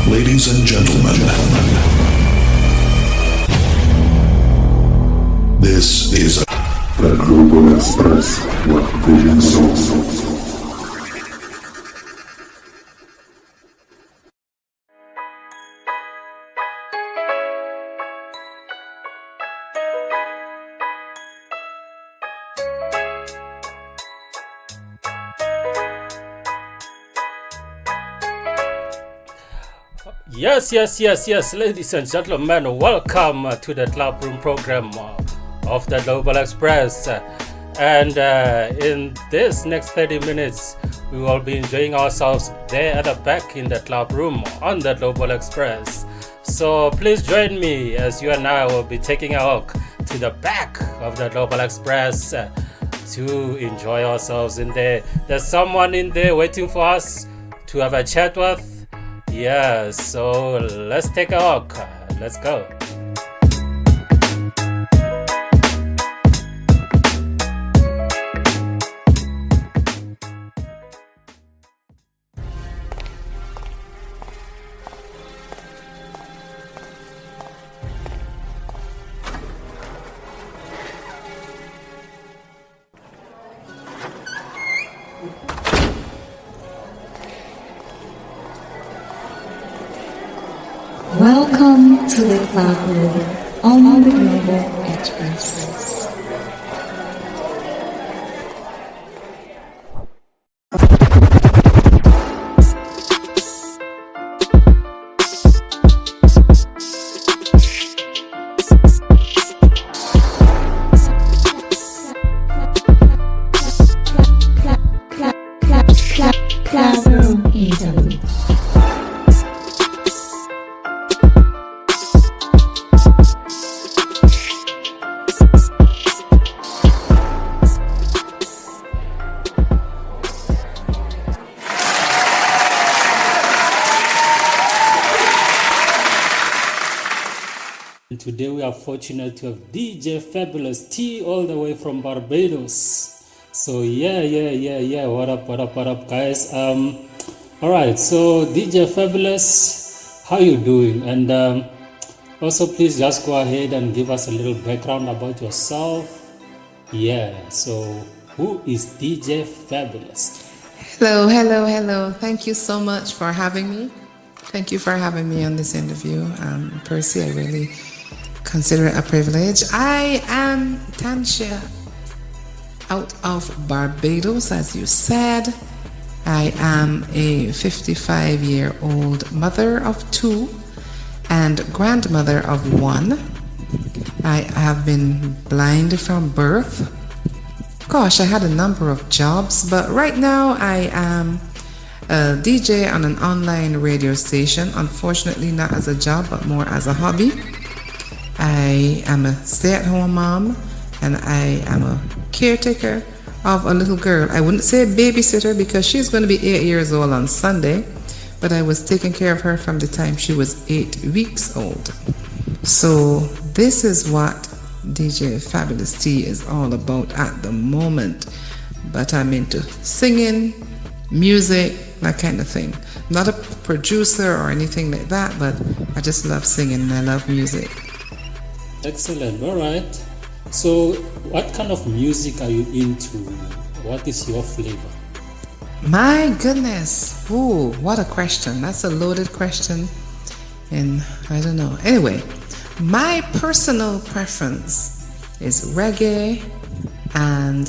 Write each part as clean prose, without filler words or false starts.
Ladies and gentlemen, this is the Global Express with Vision Soul. Yes, ladies and gentlemen, welcome to the clubroom program of the Global Express. And in this next 30 minutes, we will be enjoying ourselves there at the back in the clubroom on the Global Express. So please join me as you and I will be taking a walk to the back of the Global Express to enjoy ourselves in there. There's someone in there waiting for us to have a chat with. Yeah, so let's take a walk. Let's go. Welcome to the clubroom on the Global Express. Clubroom interlude. Today we are fortunate to have DJ Fabulous T all the way from Barbados. So yeah. What up, guys? All right. So DJ Fabulous, how you doing? And also, please just go ahead and give us a little background about yourself. Yeah. So who is DJ Fabulous? Hello. Thank you so much for having me. Thank you for having me on this interview. Percy, I really consider it a privilege. I am Tansha out of Barbados, as you said. I am a 55-year-old mother of 2 and grandmother of 1. I have been blind from birth. Gosh, I had a number of jobs, but right now I am a DJ on an online radio station, unfortunately not as a job but more as a hobby. I am a stay-at-home mom and I am a caretaker of a little girl. I wouldn't say babysitter because she's going to be 8 years old on Sunday, but I was taking care of her from the time she was 8 weeks old. So this is what DJ Fabulous T is all about at the moment. But I'm into singing, music, that kind of thing. Not a producer or anything like that, but I just love singing and I love music. Excellent. All right. So what kind of music are you into? What is your flavor? My goodness. Ooh, what a question. That's a loaded question. And I don't know. Anyway, my personal preference is reggae and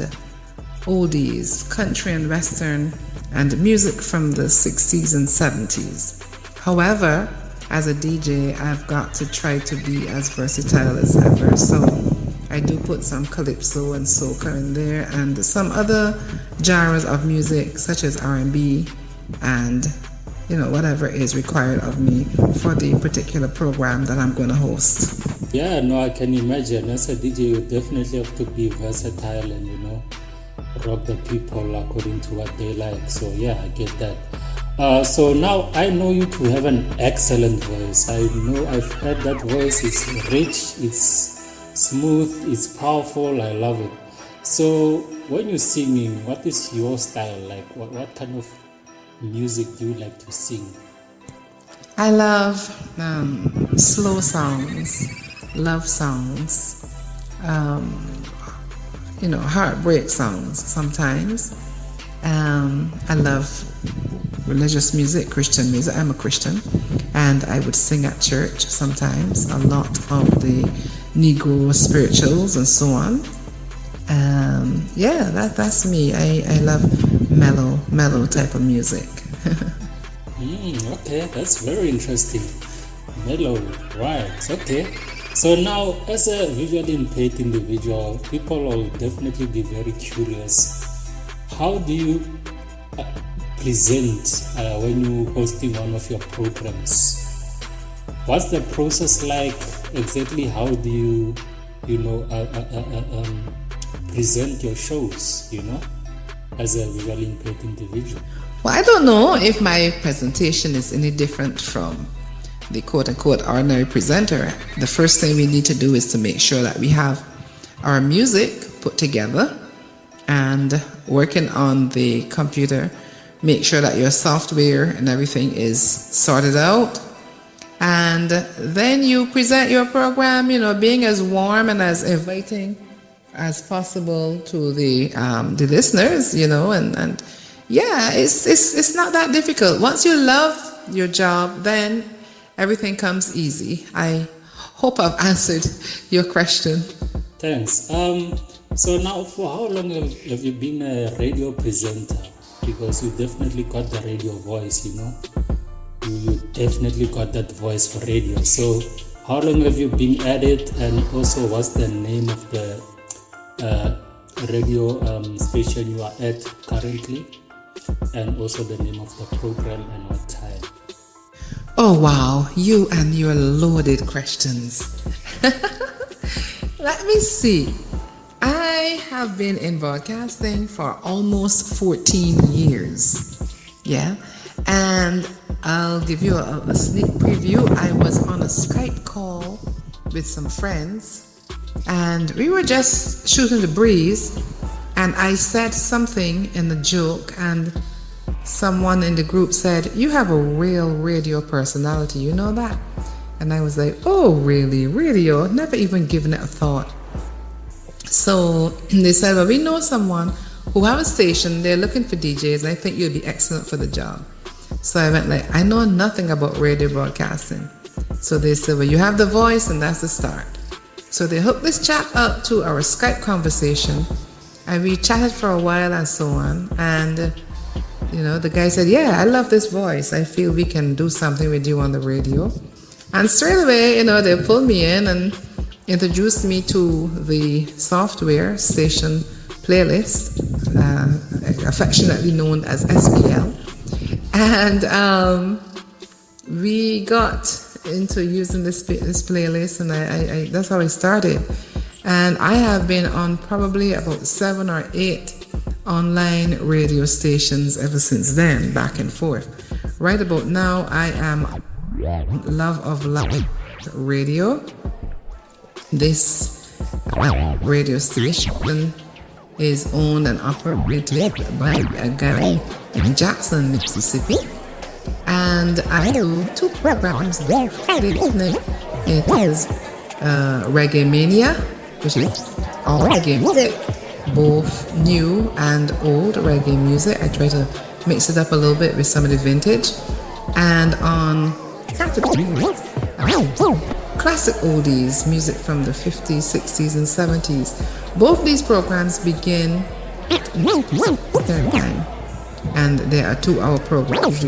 oldies, country and western, and music from the 60s and 70s. However, as a DJ, I've got to try to be as versatile as ever. So I do put some calypso and soca in there and some other genres of music such as R&B and whatever is required of me for the particular program that I'm going to host. Yeah, no, I can imagine. As a DJ, you definitely have to be versatile and rock the people according to what they like. So yeah, I get that. So now I know you to have an excellent voice. I know I've heard that voice. It's rich, it's smooth, it's powerful. I love it. So when you're singing, what is your style like? What kind of music do you like to sing? I love slow songs, love songs, heartbreak songs sometimes. I love religious music, Christian music. I'm a Christian, and I would sing at church sometimes, a lot of the Negro spirituals and so on. That's me. I love mellow type of music. Okay, that's very interesting. Mellow, right? Okay. So now, as a visually impaired individual, people will definitely be very curious. How do you present when you're hosting one of your programs? What's the process like exactly? How do you present your shows, as a visually impaired individual? Well, I don't know if my presentation is any different from the quote-unquote ordinary presenter. The first thing we need to do is to make sure that we have our music put together and working on the computer. Make sure that your software and everything is sorted out. And then you present your program, being as warm and as inviting as possible to the listeners, and yeah, it's not that difficult. Once you love your job, then everything comes easy. I hope I've answered your question. Thanks. So now, for how long have you been a radio presenter? Because you definitely got the radio voice, You definitely got that voice for radio. So how long have you been at it? And also, what's the name of the radio station you are at currently? And also the name of the program and what time? Oh, wow. You and your loaded questions. Let me see. I have been in broadcasting for almost 14 years. Yeah. And I'll give you a sneak preview. I was on a Skype call with some friends, and we were just shooting the breeze, and I said something in a joke, and someone in the group said, "You have a real radio personality, you know that?" And I was like, "Oh, really? Radio? Never even given it a thought." So they said, "Well, we know someone who have a station. They're looking for DJs, and I think you'd be excellent for the job." So I went like, "I know nothing about radio broadcasting." So they said, "Well, you have the voice, and that's the start." So they hooked this chap up to our Skype conversation, and we chatted for a while and so on. And the guy said, "Yeah, I love this voice. I feel we can do something with you on the radio." And straight away, they pulled me in and introduced me to the software station playlist, affectionately known as SPL. And we got into using this playlist, and I that's how I started. And I have been on probably about 7 or 8 online radio stations ever since then, back and forth. Right about now, I am Love of Life Radio. This radio station is owned and operated by a guy in Jackson, Mississippi. And I do 2 programs there Friday evening. It is Reggae Mania, which is all reggae music, both new and old reggae music. I try to mix it up a little bit with some of the vintage. And on Saturday, classic oldies, music from the 50s, 60s, and 70s. Both these programs begin at 9 time, and there are 2-hour programs.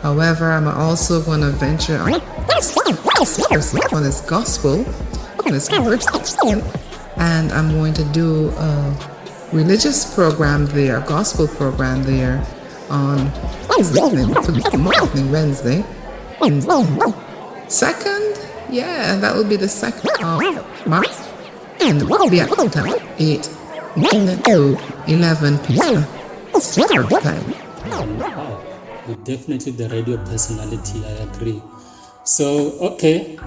However, I'm also going to venture on this gospel, and I'm going to do a religious program there, a gospel program there on Wednesday. Second, that will be the 2nd of March, and it will be at 8, 9, 11 p.m. time. Wow, definitely the radio personality, I agree. So, okay,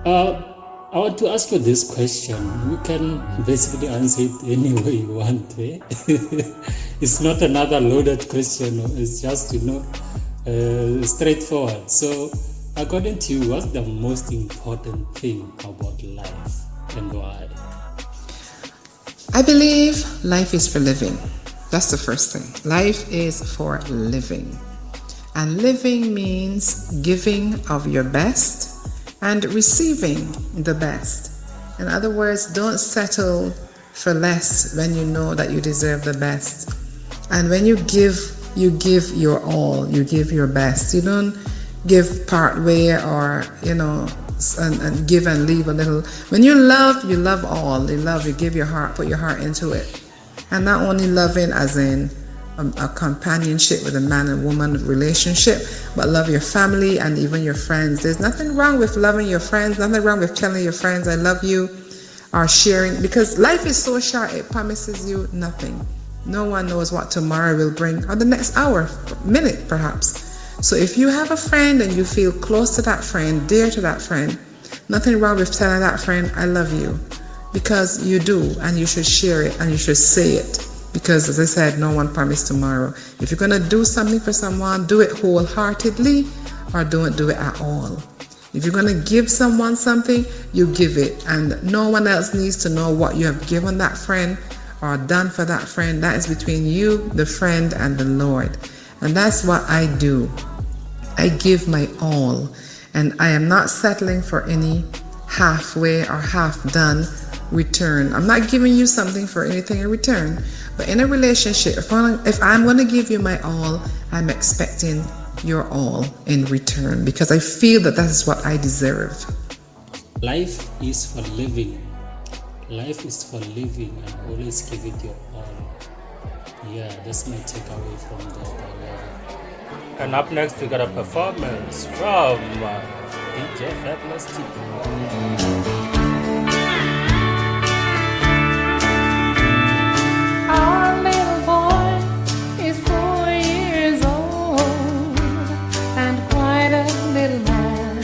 I want to ask you this question. You can basically answer it any way you want. It's not another loaded question. It's just, straightforward. So, according to you, what's the most important thing about life and why? I believe life is for living. That's the first thing. Life is for living. And living means giving of your best and receiving the best. In other words, don't settle for less when you know that you deserve the best. And when you give your all, you give your best. You don't give part way or, and give and leave a little. When you love all. You give your heart, put your heart into it. And not only loving as in a companionship with a man and woman relationship, but love your family and even your friends. There's nothing wrong with loving your friends, nothing wrong with telling your friends I love you, or sharing, because life is so short, it promises you nothing. No one knows what tomorrow will bring, or the next hour, minute perhaps. So if you have a friend and you feel close to that friend, dear to that friend, nothing wrong with telling that friend I love you, because you do, and you should share it and you should say it. Because as I said, no one promised tomorrow. If you're going to do something for someone, do it wholeheartedly or don't do it at all. If you're going to give someone something, you give it. And no one else needs to know what you have given that friend or done for that friend. That is between you, the friend, and the Lord. And that's what I do. I give my all. And I am not settling for any halfway or half done return. I'm not giving you something for anything in return. But in a relationship, if I'm going to give you my all, I'm expecting your all in return, because I feel that is what I deserve. Life is for living. Life is for living and always give it your all. Yeah, that's my takeaway from that. I love it. And up next, we got a performance from DJ Fabulous TV. Our little boy is 4 years old and quite a little man.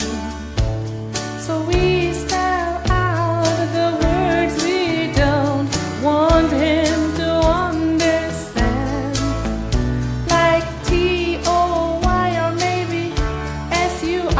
So we spell out the words we don't want him to understand, like T-O-Y or maybe S-U-R-V-R-I-S.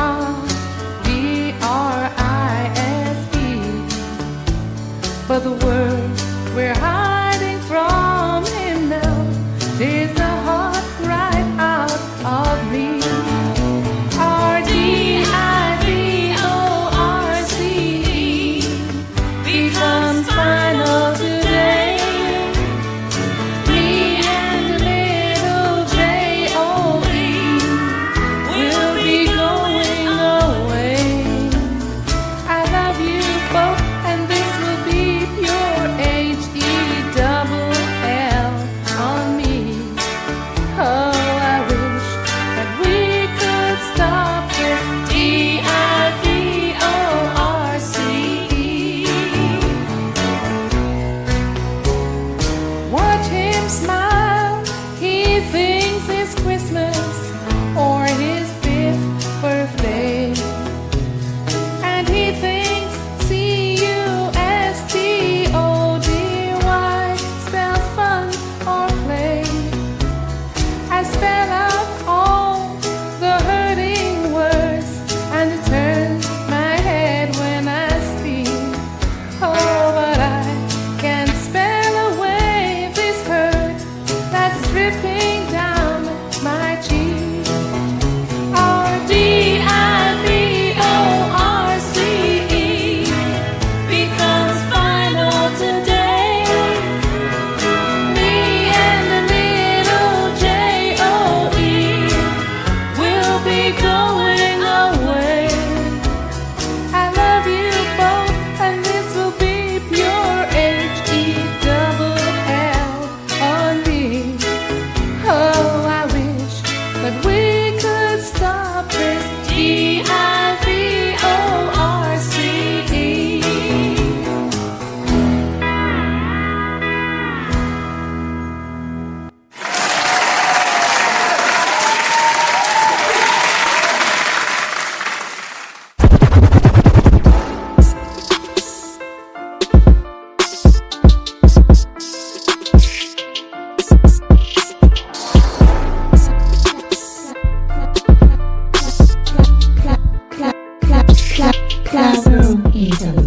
Clubroom is a